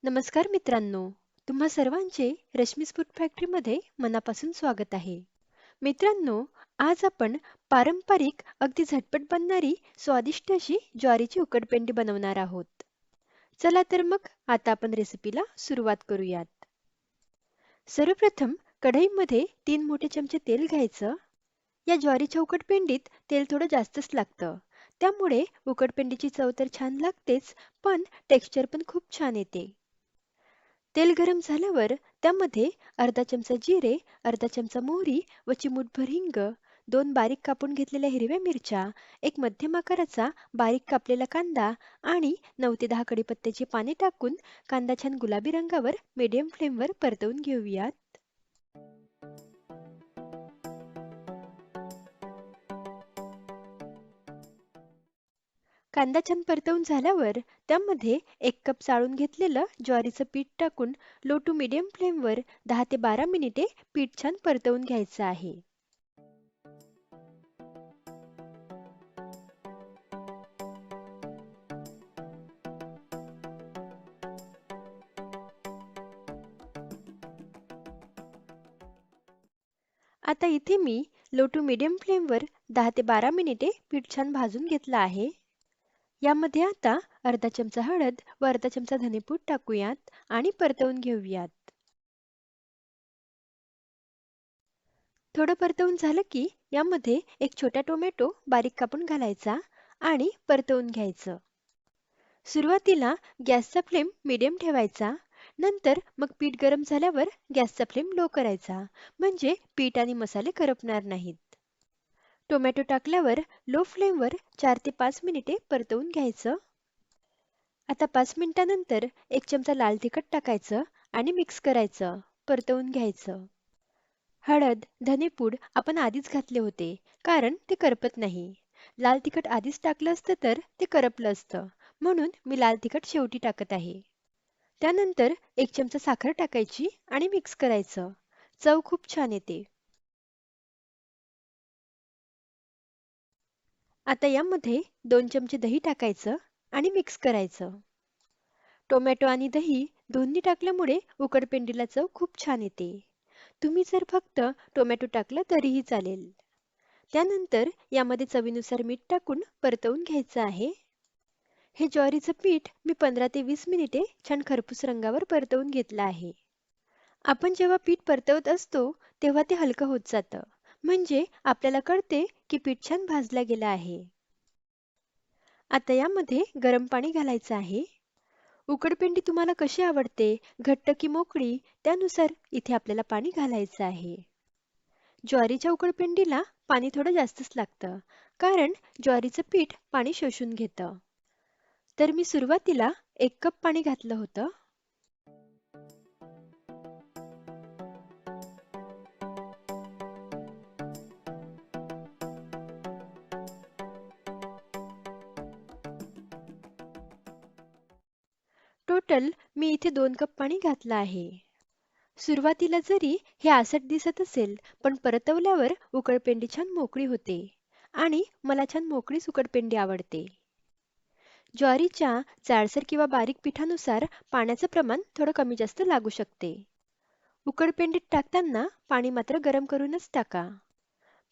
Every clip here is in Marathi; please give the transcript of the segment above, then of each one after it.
नमस्कार मित्रांनो, तुम्हा सर्वांचे रश्मीस फूड फॅक्टरीमध्ये मनापासून स्वागत आहे. मित्रांनो, आज आपण पारंपरिक अगदी झटपट बनणारी स्वादिष्ट अशी ज्वारीची उकडपेंडी बनवणार आहोत. चला तर मग आता आपण रेसिपीला सुरुवात करूयात. सर्वप्रथम कढईमध्ये 3 मोठे चमचे तेल घ्यायचं. या ज्वारीच्या उकडपेंडीत तेल थोडं जास्तच लागतं. त्यामुळे उकडपेंडीची चव तर छान लागतेच, पण टेक्स्चर पण खूप छान येते. तेल गरम झाल्यावर त्यामध्ये अर्धा चमचा जिरे, अर्धा चमचा मोहरी व चिमूटभर हिंग, 2 बारीक कापून घेतलेल्या हिरव्या मिरच्या, एक मध्यम आकाराचा बारीक कापलेला कांदा आणि 9 ते 10 कढीपत्त्याची पाने टाकून कांदा छान गुलाबी रंगावर मीडियम फ्लेमवर परतवून घेऊयात. कांदा छान परतवून झाल्यावर त्यामध्ये 1 कप चाळून घेतलेलं ज्वारीचं पीठ टाकून लो टू मीडियम फ्लेमवर 10 ते 12 मिनिटे पीठ छान परतवून घ्यायचं आहे. आता इथे मी लो टू मीडियम फ्लेमवर 10 ते 12 मिनिटे पीठ छान भाजून घेतलं आहे. यामध्ये आता अर्धा चमचा हळद व अर्धा चमचा धनेपूड टाकूयात आणि परतवून घेऊयात. थोडं परतवून झालं की यामध्ये एक छोटा टोमॅटो बारीक कापून घालायचा आणि परतवून घ्यायचं. सुरुवातीला गॅसचा फ्लेम मीडियम ठेवायचा. नंतर मग पीठ गरम झाल्यावर गॅसचा फ्लेम लो करायचा. म्हणजे पीठ आणि मसाले करपणार नाहीत. टोमॅटो टाकल्यावर लो फ्लेमवर 4 ते 5 मिनिटे परतवून घ्यायचं. आता 5 मिनिटानंतर 1 चमचा लाल तिखट टाकायचं आणि मिक्स करायचं. परतवून घ्यायचं. हळद, धनेपूड आपण आधीच घातले होते, कारण ते करपत नाही. लाल तिखट आधीच टाकलं असतं तर ते करपलं असतं. म्हणून मी लाल तिखट शेवटी टाकत आहे. त्यानंतर 1 चमचा साखर टाकायची आणि मिक्स करायचं. चव खूप छान येते. आता यामध्ये 2 चमचे दही टाकायचं आणि मिक्स करायचं. टोमॅटो आणि दही दोन्ही टाकल्यामुळे उकडपेंडीला चव खूप छान येते. तुम्ही जर फक्त टोमॅटो टाकला तरीही चालेल. त्यानंतर यामध्ये चवीनुसार मीठ टाकून परतवून घ्यायचं आहे. हे ज्वारीचं पीठ मी 15 ते 20 मिनिटे छान खरपूस रंगावर परतवून घेतलं आहे. आपण जेव्हा पीठ परतवत असतो तेव्हा ते हलकं होत जातं. म्हणजे आपल्याला कळते की पीठ छान भाजलं गेलं आहे. आता यामध्ये गरम पाणी घालायचं आहे. उकडपेंडी तुम्हाला कशी आवडते, घट्ट की मोकळी, त्यानुसार इथे आपल्याला पाणी घालायचं आहे. ज्वारीच्या उकडपेंडीला पाणी थोडं जास्तच लागतं, कारण ज्वारीचं पीठ पाणी शोषून घेतं. तर मी सुरुवातीला 1 कप पाणी घातलं होतं. टोटल मी इथे 2 कप पाणी घातलं आहे. सुरुवातीला जरी हे आसट दिसत असेल, पण परतवल्यावर उकडपेंडी छान मोकळी होते आणि मला छान मोकळीच उकडपेंडी आवडते. ज्वारीच्या जाडसर किंवा बारीक पिठानुसार पाण्याचं प्रमाण थोडं कमी जास्त लागू शकते. उकडपेंडीत टाकताना पाणी मात्र गरम करूनच टाका.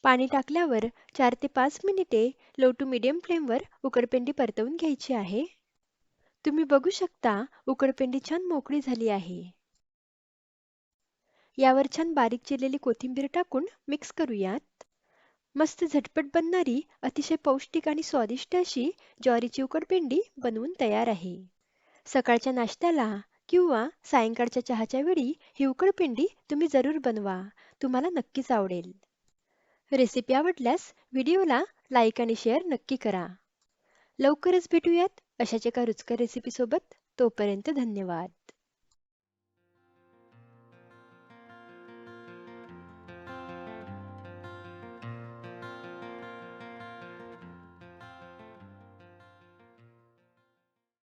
पाणी टाकल्यावर 4 ते 5 मिनिटे लो टू मीडियम फ्लेमवर उकडपेंडी परतवून घ्यायची आहे. तुम्ही बघू शकता उकडपेंडी छान मोकळी झाली आहे. यावर छान बारीक चिरलेली कोथिंबीर टाकून मिक्स करूयात. मस्त झटपट बनणारी अतिशय पौष्टिक आणि स्वादिष्ट अशी ज्वारीची उकडपेंडी बनवून तयार आहे. सकाळच्या नाश्त्याला किंवा सायंकाळच्या चहाच्या वेळी ही उकडपेंडी तुम्ही जरूर बनवा. तुम्हाला नक्कीच आवडेल. रेसिपी आवडल्यास व्हिडिओला लाईक आणि शेअर नक्की करा. लवकरच भेटूयात अशाच एका रुचकर रेसिपीसोबत. तोपर्यंत धन्यवाद.